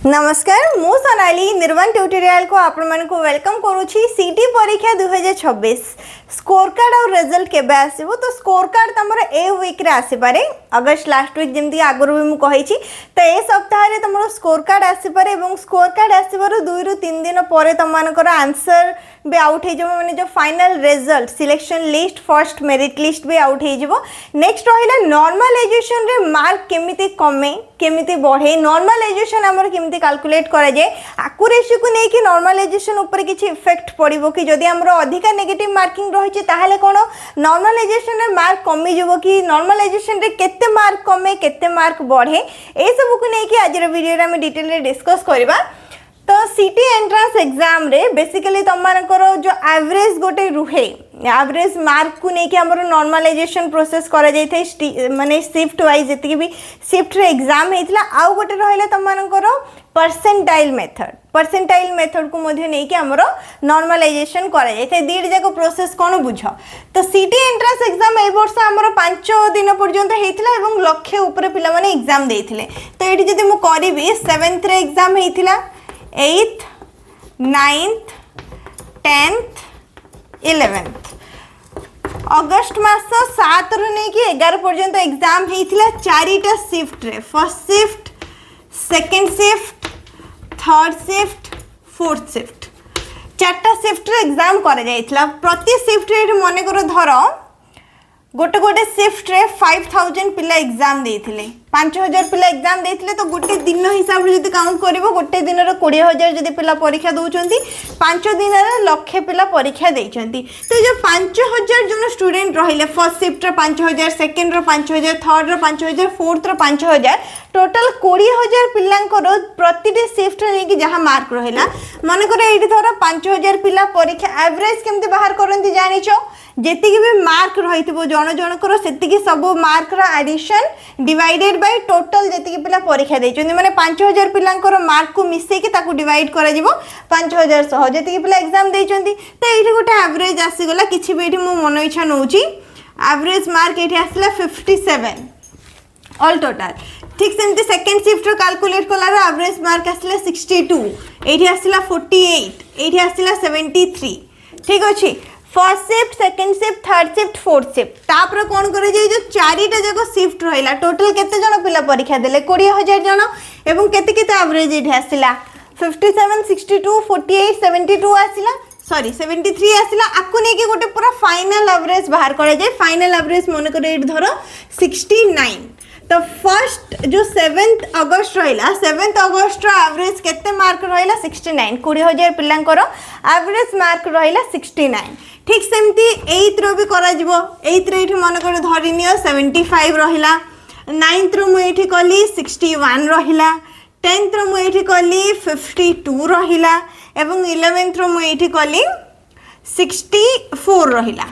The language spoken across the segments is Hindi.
नमस्कार मु सोनाली निर्वाण ट्यूटोरियल को आपण मन को वेलकम करूची सीटी परीक्षा 2026 स्कोर कार्ड और रिजल्ट केबे आसीबो तो स्कोर कार्ड तमरो ए वीक रे आसी पारे अगस्त लास्ट वीक जेमती आगुरु भी मु कहि छी तो ए सप्ताह रे तमरो स्कोर कार्ड आसी पारे एवं स्कोर कार्ड आसीबारो 2 रु 3 दिन परे तमनकर आंसर भी आउट हे जो माने जो final result selection list first merit list भी आउट हे जिवो नेक्स्ट रहिला नॉर्मलाइजेशन रे मार्क केमिति कमे केमिति बढ़े नॉर्मलाइजेशन हमर केमिति कैलकुलेट करा जाय एक्यूरेसी को नै कि नॉर्मलाइजेशन ऊपर किछि इफेक्ट पड़िबो कि जदि हमरो अधिका नेगेटिव मार्किंग रहिछि ताहाले कोन नॉर्मलाइजेशन रे मार्क कमी जिवो कि नॉर्मलाइजेशन रे केते मार्क कमे केते मार्क बढ़े ए सब को नै कि आज रे वीडियो रे हम डिटेल रे डिस्कस करबा तो सीटी एंट्रांस एग्जाम रे बेसिकली तमनकर जो एवरेज गोटे रुहे एवरेज मार्क को लेके हमर नॉर्मलाइजेशन प्रोसेस करा जाय थे माने शिफ्ट वाइज जति भी शिफ्ट रे एग्जाम हेतला आउ गोटे रहला तमनकर परसेंटाइल मेथड को मध्ये नै कि हमर नॉर्मलाइजेशन करा जाय थे दीड जाको प्रोसेस कोन बुझ तो सीटी एंट्रांस एग्जाम ए वर्ष हमर 5 दिन पर्यंत हेतला एवं लक्ष्य ऊपर पिला माने एग्जाम देथिले तो एठी जदि मु करबी 7th रे exam हेतला 8th, 9th, 10th, 11th अगस्त मास 7 रु नै कि 11 पर्यंत एग्जाम हेतिला चारिटा शिफ्ट रे first shift second shift third shift fourth shift चारटा शिफ्ट रे एग्जाम कर जायतिला प्रति शिफ्ट रे मने करो धरो गोटे गोटे शिफ्ट रे 5000 पिला एग्जाम देथिले 5000 पिला एग्जाम देथिले तो गोटे दिन हिसाब रे जदी काउंट करिवो गोटे दिन रे 20000 जदी पिला परीक्षा दउचंती 5 दिन रे लाख पिला परीक्षा देचंती तो जो 5000 जन स्टूडेंट रहिले फर्स्ट शिफ्ट रे 5000 सेकंड रे 5000 थर्ड रे 5000 फोर्थ रे 5000 टोटल 20000 पिलांकर प्रतिटी शिफ्ट रे कि जहां मार्क रहिला माने करे एठी थोरा 5000 पिला परीक्षा एवरेज केमते बाहर करंती जानिचो जेति कि भी मार्क रहितबो जण जणकर सेति कि सब मार्क रा एडिशन डिवाइडेड बाय टोटल जेति कि पिला परीक्षा देचोंती माने 5000 पिलांकर मार्क को मिसे कि ताकू डिवाइड करा जिवो 5000 सह जेति कि पिला एग्जाम देचोंती तो एठी गोटे एवरेज आसी गला किछि भी एठी मो मन इच्छा नउची एवरेज मार्क एठी आसला 57 ऑल टोटल ठीक सेमती सेकंड शिफ्ट रो कैलकुलेट कलार एवरेज मार्क आसला 62 एठी आसला 48 एठी आसला 73 ठीक अछि first shift second shift third shift fourth shift तापर कोन करे जे जो चारिटा जगह शिफ्ट रहिला टोटल केते जण पिला परीक्षा देले 20000 जण एवं केते केते एवरेज एठी आसिला 57 62 48 72 आसिला सॉरी 73 आसिला आकु ने कि गोटे पूरा फाइनल एवरेज बाहर करे जे फाइनल एवरेज मन करे एठी धरो 69 तो फर्स्ट जो 7th अगस्त रहिला 7th अगस्त रो एवरेज केते मार्क रहिला 69 20000 पिलांकर एवरेज मार्क रहिला 69 ठीक सेमती 8th रो भी करा जिवो 8th रे एठी मन कर धरिनियो 75 रहिला 9th रो मु एठी कली 61 रहिला 10th रो मु एठी कली 52 रहिला एवं 11th रो मु एठी कली 64 रहिला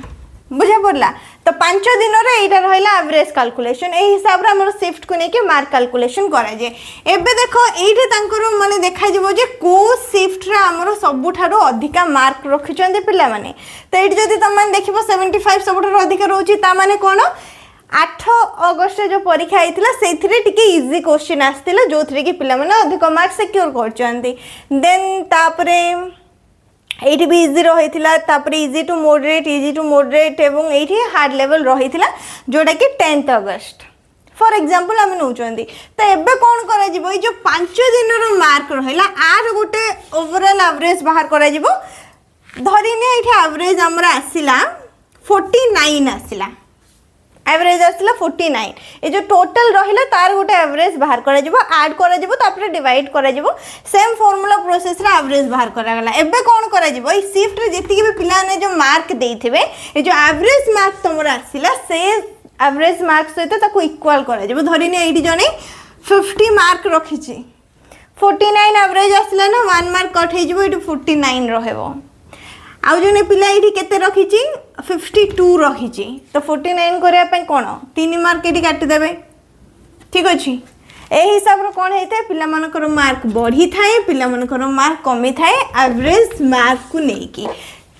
बुझा पड़ला तो 5 दिन रे एटा रहिला एवरेज कैलकुलेशन ए हिसाब रे हमर शिफ्ट को नै के मार्क कैलकुलेशन करा जे एबे देखो एठी तांकर माने देखा जिवो जे को शिफ्ट रे हमर सबुठारो अधिका मार्क रखिचंदे पिला माने तो एठी जदी तम माने देखिबो 75 सबुठारो अधिका रहउची ता माने कोन 8 अगस्त जो परीक्षा आइथिला सेथिरे टिके इजी क्वेश्चन आस्तिला जोथरे कि पिला माने अधिक मार्क सिक्योर करचंदी देन तापरे एठी भी इजी रहिथिला तापरे इजी टू मॉडरेट एवं एठी हार्ड लेवल रहिथिला जोडा कि 10th अगस्त फॉर एग्जांपल हम नउचंदी तो एबे कोन करा जिवो ए जो 5 दिन रो मार्क रहिला आर गोटे ओवरऑल एवरेज बाहर करा जिवो धरिने एठी एवरेज हमरा आसिला 49 आसिला एवरेज आसला 49 ए जो टोटल रहिला तार गोटे एवरेज बाहर करा जिवो ऐड करा जिवो तापर डिवाइड करा जिवो सेम फार्मूला प्रोसेस रे एवरेज बाहर करा गला एबे कोन करा जिवो ए शिफ्ट रे जेति के पिला ने जो मार्क देथिबे ए जो एवरेज मार्क तमरा आसिला से एवरेज मार्क सहित ताको इक्वल करा जिवो धरिने एठी जने 50 मार्क रखिछि 49 एवरेज आसिला ना 1 मार्क कट हे जिवो एठी 49 रहेबो आउ जने पिला एठी केते रखिछि 52 रखिछि तो 49 करिया पे कोन 3 मार्क एठी काटि देबे ठीक अछि ए हिसाब रो कोन हेते पिला मानकर मार्क बढ़ी थाए पिला मानकर मार्क कमी थाए एवरेज मार्क को नै कि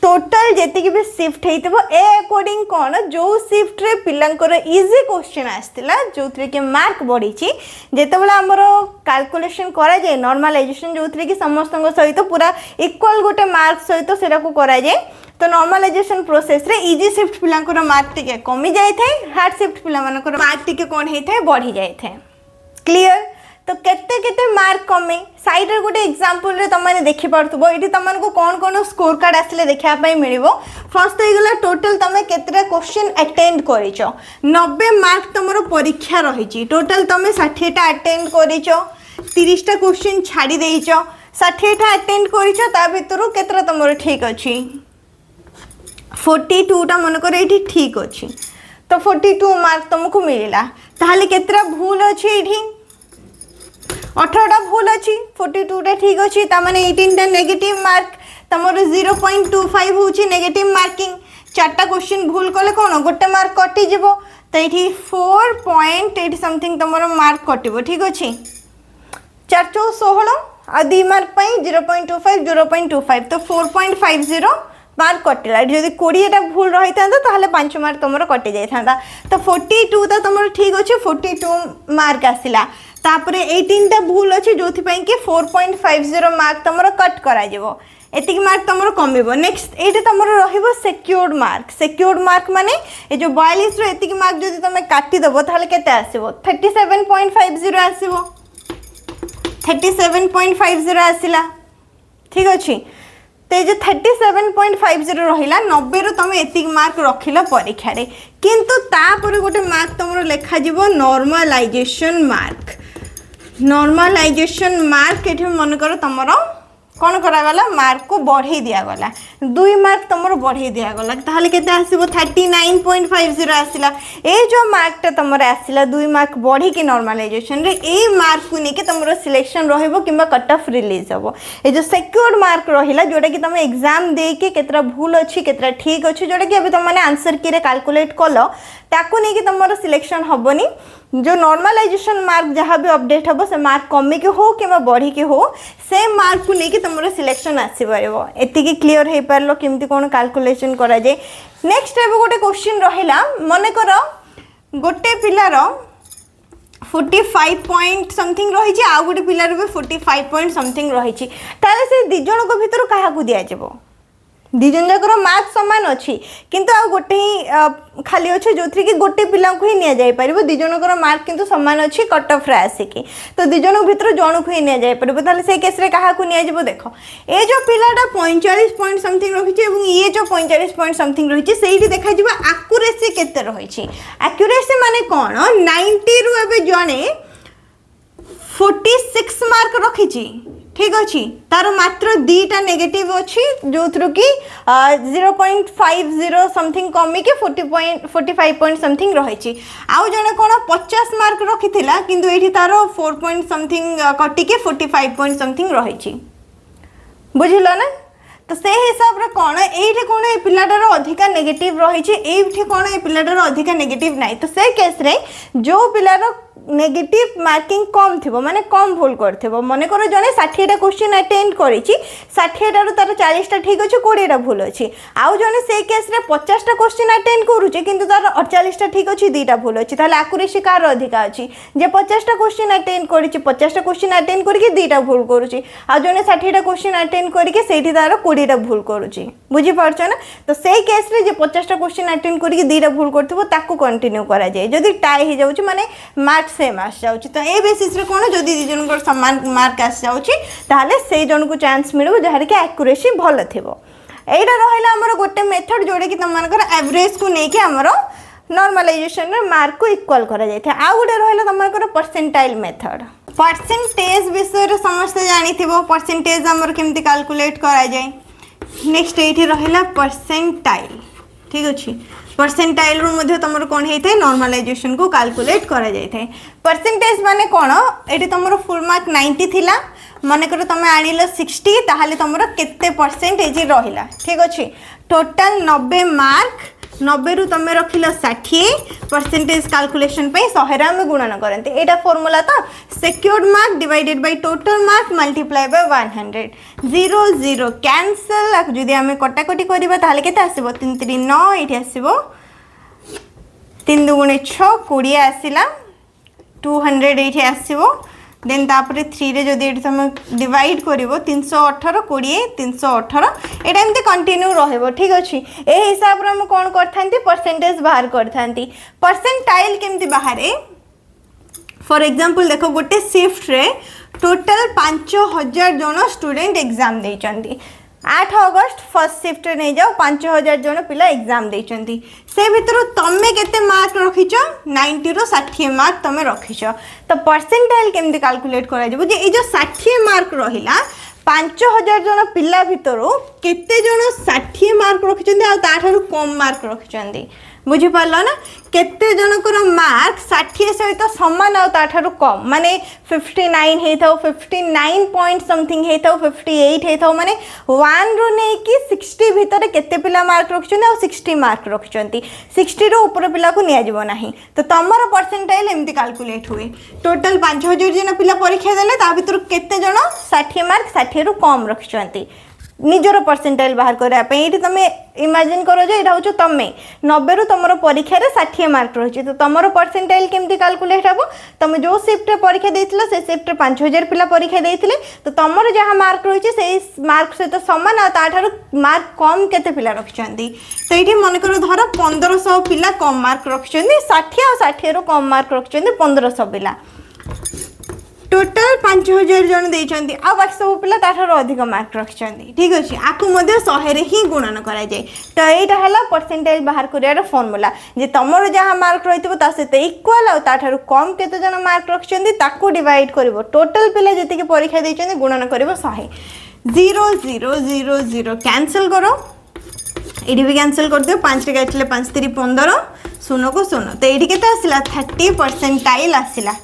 टोटल जेतिक भी शिफ्ट होइतबो ए अकॉर्डिंग कोन जो शिफ्ट रे पिलांकर इजी क्वेश्चन आस्तिला जोथरे के मार्क बढ़ीची जेतेबेला हमरो कैलकुलेशन करा जाय नॉर्मलाइजेशन जोथरे कि समस्त सहित पूरा इक्वल गोटे मार्क सहित सेरा को करा जाय तो नॉर्मलाइजेशन प्रोसेस रे इजी शिफ्ट पिलांकर मार्क टिके कमी जाय थाए हार्ड शिफ्ट पिला मानकर मार्क टिके कोन हेइ थाए बढ़ी जाय थाए क्लियर तो केते केते मार्क कमे साइड रे गोटे एग्जांपल रे तमाने देखि पारथबो एठी तमन को कोन स्कोर कार्ड आसले देखा पई मिलिबो फर्स्ट हो गला टोटल तमे केतरा क्वेश्चन अटेंड करिचो 90 मार्क तमरो परीक्षा रहिची टोटल तमे 60 टा अटेंड करिचो 30 टा क्वेश्चन छाडी देइचो 60 टा अटेंड करिचो ता भितरु केतरा तमरो ठीक अछि 42 टा मन करे एठी ठीक अछि तो 42 मार्क तुमको मिलिला ताहाले केतरा भूल अछि एठी 18टा भूल अच्छी 42टा ठीक अच्छी तामाने 18टा नेगेटिव मार्क तमर 0.25 होची नेगेटिव मार्किंग 4टा क्वेश्चन भूल कले कोन गोटे मार्क कटि जिवो तो एठी 4.8 समथिंग तमर मार्क कटिवो ठीक अच्छी 4 16 आ 2 मार्क पई 0.25 0.25 तो 4.50 मार्क कटिला जदि 20टा भूल रही था ताहले 5 मार्क तुमर कटि जाय था तो 42 तो तुमर ठीक अच्छे 42 मार्क आसिला तापरे 18टा भूल अच्छे जो कि 4.50 मार्क तुमर कट करा जिवो एतिक मार्क तुमर कमिबो नेक्स्ट एटे तुमर रहिबो सिक्योर्ड मार्क माने ए जो 42 रो एतिक मार्क जदि तुमे काटी दबो ताहले केते आसीबो 37.50 आसीबो 37.50 आसिला ठीक अछि तो जो 37.50 रहिला 90 रो तुम एतिक मार्क रखिला परीक्षा रे किंतु तापर गोटे मार्क तुमरो लेखा जिवो नॉर्मलाइजेशन मार्क एठी मन करो तुमरो कौन करागला मार्क को बढ़े दिगला 2 मार्क तुम बढ़े दिगला ताहले केते आसीबो 39.50 आसिला ए जो मार्कटा तुम आसिला 2 मार्क बढ़ी कि नॉर्मलाइजेशन रे ए मार्क को नेके तुमरो सिलेक्शन रहइबो किबा कट ऑफ रिलीज होबो ए जो सिक्योर्ड मार्क रहिला जोटा कि तुम एग्जाम दे के केतरा भूल अछि केतरा ठीक अछि जोटा कि अभी तुम माने आंसर की रे कैलकुलेट कलो ताको नेके तुमरो सिलेक्शन होबोनी जो नॉर्मलाइजेशन मार्क जहाँ भी अपडेट हम से मार्क कमी के हो कि बढ़ी के हो से मार्क को लेकिन तुम सिलेक्शन आसपार एति क्लीयर हो पार केमती कौन कैलकुलेशन करा जाए नेक्स्ट अब गोटे क्वेश्चन रहा मन कर गोटे पिलार 45 पॉइंट समथिंग रही आ गोटे पिलार भी 45 पॉइंट समथिंग रही से दी जन भर क्या दिज्व दी जन जाकर मार्क सामान अच्छी किंतु आ गोटे ही खाली अच्छे जो थी कि गोटे पिला को ही नि पार दी जनकर मार्क किंतु सामान अच्छी कट ऑफ रे आसिकी तो दी जन भर जन को ही नि पार से केस रे क्या निया देख ए जो पिलाटा 45 पॉइंट समथिंग रही ये जो 45 पॉइंट समथिंग रही से देखा आक्यूरेसी केते रही आक्यूरेसी माने कौन 90 रु एबे जने 46 मार्क रखी ठीक अच्छी तार मात्र 2टा नेगेटिव अच्छी जो थ्रू कि 0.50 समथिंग कमी के 45 पॉइंट समथिंग रही आउ जने कौन 50 मार्क रखी किंतु ये तार 4 पॉइंट समथिंग कटी के 45 पॉइंट समथिंग रही बुझिल ना तो से हिसाब रे कौन ये कौन ये पिलाटार अधिका नेगेटिव रही ये कौन ये पिलाटार अधिका नेगेटिव ना तो से केस रे जो पिलार नेगेटिव मार्किंग कम थी माने कम भूल कर मन कर जड़े 60टा क्वेश्चन अटेंड कर 60टार तार 40टा ठीक अच्छे 20टा भूल अच्छी आउ जड़े से केस रे 50टा क्वेश्चन अटेंड करुचे किंतु तार 48टा ठीक अच्छी 2टा भूल अच्छी ताले आक्यूरेसी कार अधिका अच्छी जे 50टा क्वेश्चन अटेंड कर 50टा क्वेश्चन अटेंड करके 2टा भूल करुचे आ जड़े 60टा क्वेश्चन अटेंड करके सेठी तार 20टा भूल करुचे बुझी पारछ ना तो से केस रे जे 50टा क्वेश्चन अटेंड करके 2टा भूल करथिबो ताको कंटिन्यू करा जाय जदी टाई हो जाउची माने मार्क सेम आस जाउची तो ए बेसिस रे कोन जदी दी जन को समान मार्क आस जाउची ताले से जन को चांस मिलबो जहार के एक्यूरेसी भलो थिबो एटा रहला हमर गोटे मेथड जोड़े कि तम मानकर एवरेज को नेके हमर नॉर्मलाइजेशन रे मार्क को इक्वल करा जाय था आ गोटे रहला तम मानकर परसेंटाइल मेथड परसेंटेज विषय रे समस्त जानि थिबो परसेंटेज हमर केमती कैलकुलेट करा जाय नेक्स्ट ये रहा परसेंटाइल ठीक अच्छे परसेंटाइल रू तुम कौन होता है नॉर्मलाइजेशन को कैलकुलेट करा जाए परसेंटेज माने कौन ये तुम फुल मार्क 90 थिला मन कर तुम आनिल 60 ताहले तुम केते परसेंटेज रहिला ठीक अच्छे टोटल 90 मार्क 90 रु तुम रखिल 60 परसेंटेज कैलकुलेशन पे 100 रे आम गुणन करते एटा फॉर्मूला तो secured mark divided by total mark multiply by 100 0 0 cancel जदि आम कटाकटी करबा ताले केते आसीबो 3 3 9 एठी आसीबो 3 दुगुणे 6 20 आसीला 200 एठी आसीबो देन तापर 3 रे जदि एठी तुम डिवाइड करिवो 318 20 318 एटा एमते कंटिन्यू रहइबो ठीक अछि ए हिसाब रे हम कोन करथांती परसेंटेज बाहर करथांती परसेंटाइल केमती बाहरे फॉर एग्जांपल देखो गोटे शिफ्ट रे टोटल 5000 जन स्टूडेंट एग्जाम देइचंती 8 अगस्त फर्स्ट शिफ्ट नहीं जाओ 5000 जन पिला एग्जाम देइचंती से भितर तमे केते मार्क रखिछ 90 रो 60 मार्क तमे रखिछ तो परसेंटाइल केमती कैलकुलेट करा जबो जे ए जो 60 मार्क रहिला 5000 जन पिला भितर केते जन 60 मार्क रखिचंती आ ताठारु कम मार्क रखिचंती बुझी पारलो ना केते जनकर मार्क 60 सहित समान आ ताठारु कम माने 59 हेथाउ 59 पॉइंट समथिंग हेथाउ 58 हेथाउ माने 1 रो नै कि 60 भितर केते पिला मार्क रखिचंती आ 60 मार्क रखिचंती 60 रो ऊपर पिला को निया जिवो नाही तो तमरो परसेंटाइल एमती कैलकुलेट हुए टोटल 5000 जन पिला परीक्षा देले ता भितर केते जन 60 मार्क 60 रो कम रखिचंती निजर परसेंटाइल बाहर करा पे एठी तमे इमेजिन करो जे एटा होचो तमे 90 रु तमरो परीक्षा रे 60 मार्क रहिछि तो तमरो परसेंटाइल केमती कैलकुलेट हबो तमे जो शिफ्ट रे परीक्षा देथिलो से शिफ्ट रे 5000 पिला परीक्षा देथिले तो तमरो जहा मार्क रहिछि सेही मार्क से तो समान आ ताठारु मार्क कम केते पिला रखिचंती तो एठी मन करो धर 1500 पिला कम मार्क रखिचंती 60 आ 60 रो कम मार्क रखिचंती 1500 पिला टोटल 5000 जन देइचंती आ बाकी सब पिला ताठार अधिक मार्क रखिचंती ठीक अछि आकु मध्ये 100 रे ही गुणन करा जाय तो एटा हला परसेंटाइल बाहर करियार फार्मूला जे तमरो जहा मार्क रहितबो ता सेते इक्वल आ ताठार कम केते जन मार्क रखिचंती ताकू डिवाइड करबो टोटल पिला जति के परीक्षा देइचंती गुणन करबो 100 0 0 0 0 कैंसिल करो एडी भी कैंसिल कर दियो 5 रे काटले 5 3 15 शून्य को शून्य तो एडी केते आसिला 30 परसेंटाइल आसिला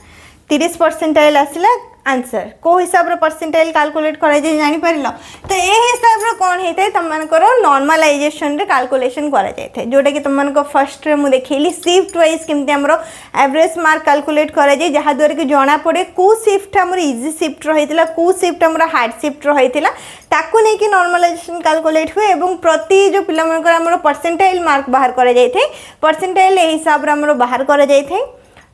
30 परसेंटाइल आसिला आंसर को हिसाब रे परसेंटाइल कैलकुलेट करा जाय जानि परिलो तो ए हिसाब रे कोन हेते तमन करो नॉर्मलाइजेशन रे कैलकुलेशन करा जाय थे जोटा कि तमन को फर्स्ट रे मु देखैली शिफ्ट वाइज केमते हमरो एवरेज मार्क कैलकुलेट करा जाय जहा द्वारा कि जाना पड़े को शिफ्ट हमरो इजी शिफ्ट रहितला को शिफ्ट हमरो हार्ड शिफ्ट रहितला ताकू नै कि नॉर्मलाइजेशन कैलकुलेट हुए एवं प्रति जो पिला मन को हमरो परसेंटाइल मार्क बाहर करा जाय थे परसेंटाइल ए हिसाब रे हमरो बाहर करा जाय थे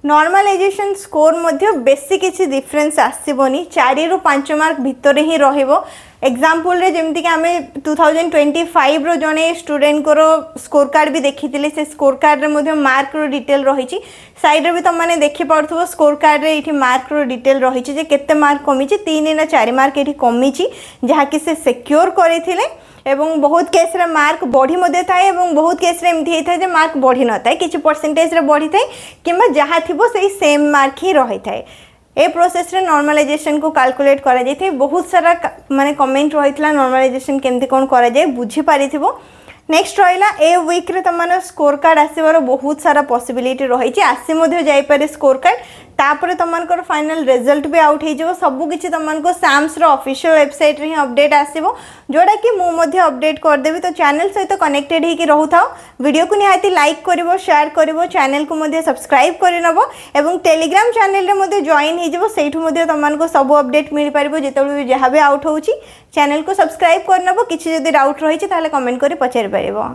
नॉर्मलाइजेशन स्कोर मध्य बेसी किसी डिफरेंस आसीबोनी 4 रु 5 मार्क भितर ही रहिबो एग्जांपल रे जेमति कि हमें 2025 रो जने स्टूडेंट को स्कोर कार्ड भी देखिथिले से स्कोर कार्ड रे मध्य मार्क रो डिटेल रहिछि साइड रे भी तुम माने देखि पड़थबो स्कोर कार्ड रे इठी मार्क रो डिटेल रहिछि जे केते मार्क कमिछि 3 ना 4 मार्क इठी कमिछि जहा कि से सिक्योर करिथिले एवं बहुत केस रे मार्क बढ़ी मध्ये थाए एवं बहुत केस रे एमथि थाए जे मार्क बढ़ी न थाए किछि परसेंटेज रे बढ़ी थाए किबा जहा थिबो सेही सेम मार्क ही रहि थाए ए प्रोसेस रे नॉर्मलाइजेशन को कैलकुलेट करा जाय थे बहुत सारा माने कमेंट रहितला नॉर्मलाइजेशन केमति कोन करा जाय बुझी पारिथिबो नेक्स्ट रहिला ए वीक रे तमन स्कोर कार्ड आसीबार बहुत सारा पॉसिबिलिटी रही छि आसी मध्ये जाय पारे स्कोर कार्ड तापर तमन को फाइनल रिजल्ट भी आउट हो जाव सब किछि तमन को साम्स रो ऑफिशियल वेबसाइट रे ही अपडेट आसीबो जोडा कि मु मध्ये अपडेट कर देबी तो चैनल सहित कनेक्टेड ही कि रहू थाओ वीडियो को निहाती लाइक करिवो शेयर करिवो चैनल को मध्ये सब्सक्राइब करि नबो एवं टेलीग्राम चैनल रे मध्ये जॉइन ही जबो सेठु मध्ये तमन को सब अपडेट मिल पारिबो जेतबे जहा भी आउट होउची चैनल को सब्सक्राइब कर नबो किछि जदी डाउट रही छि ताले कमेंट करि पचारि पारिबो।